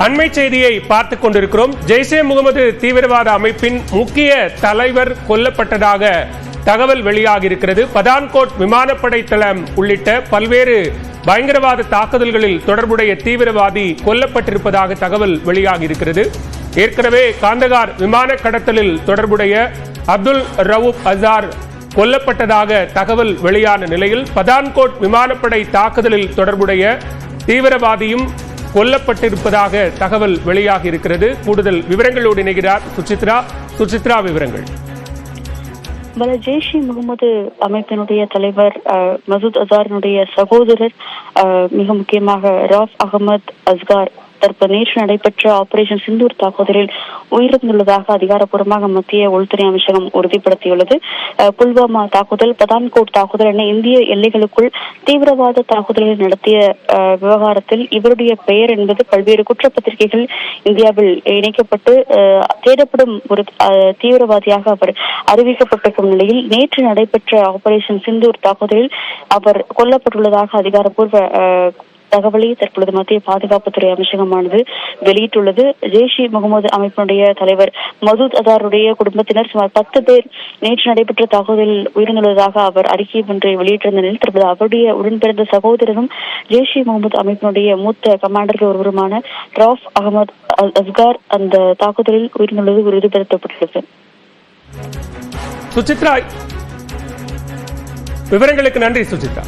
அண்மை செய்தியை பார்த்துக் கொண்டிருக்கிறோம். ஜெய்ஷே முகமது தீவிரவாத அமைப்பின் முக்கிய தலைவர் கொல்லப்பட்டதாக தகவல் வெளியாகியிருக்கிறது. பதான்கோட் விமானப்படை தளம் உள்ளிட்ட பல்வேறு பயங்கரவாத தாக்குதல்களில் தொடர்புடைய தீவிரவாதி கொல்லப்பட்டிருப்பதாக தகவல் வெளியாகியிருக்கிறது. ஏற்கனவே காந்தகார் விமான கடத்தலில் தொடர்புடைய அப்துல் ரவூப் அசார் கொல்லப்பட்டதாக தகவல் வெளியான நிலையில் பதான்கோட் விமானப்படை தாக்குதலில் தொடர்புடைய தீவிரவாதியும் கொல்லப்பட்டிருப்பதாக தகவல் வெளியாகி இருக்கிறது. கூடுதல் விவரங்களோடு இணைகிறார் சுசித்ரா. விவரங்கள். ஜெய்ஷே முகமது அமைப்பினுடைய தலைவர் மசூத் அசாரினுடைய சகோதரர் மிக முக்கியமாக ராஃப் அகமது அஸ்கார் தற்போது நேற்று நடைபெற்ற ஆபரேஷன் சிந்தூர் தாக்குதலில் உயிரிழந்துள்ளதாக அதிகாரப்பூர்வமாக மத்திய உள்துறை அமைச்சகம் உறுதிப்படுத்தியுள்ளது. புல்வாமா தாக்குதல், பதான்கோட் தாக்குதல் என இந்திய எல்லைகளுக்குள் தீவிரவாத தாக்குதல்களை நடத்திய விவகாரத்தில் இவருடைய பெயர் என்பது பல்வேறு குற்றப்பத்திரிகைகள் இந்தியாவில் இணைக்கப்பட்டு தேடப்படும் ஒரு தீவிரவாதியாக அவர் அறிவிக்கப்பட்டிருக்கும் நிலையில் நேற்று நடைபெற்ற ஆபரேஷன் சிந்தூர் தாக்குதலில் அவர் கொல்லப்பட்டுள்ளதாக அதிகாரப்பூர்வ தகவலை தற்பொழுது மத்திய பாதுகாப்புத்துறை அமைச்சகமானது வெளியிட்டுள்ளது. ஜெய்ஷே முகமது அமைப்பினுடைய தலைவர் மசூத் அசாருடைய குடும்பத்தினர் சுமார் 10 பேர் நேற்று நடைபெற்ற தாக்குதலில் உயிரிழந்துள்ளதாக அவர் அறிக்கை ஒன்றை வெளியிட்டிருந்த நிலையில் தற்போது அவருடைய உடன்பிறந்த சகோதரரும் ஜெய்ஷே முகமது அமைப்பினுடைய மூத்த கமாண்டர்கள் ஒருவருமான ராஃப் அகமது அஸ்கார் அந்த தாக்குதலில் உயிரிழந்துள்ளது உறுதிப்படுத்தப்பட்டுள்ளது. சுசித்ரா, விவரங்களுக்கு நன்றி சுசித்ரா.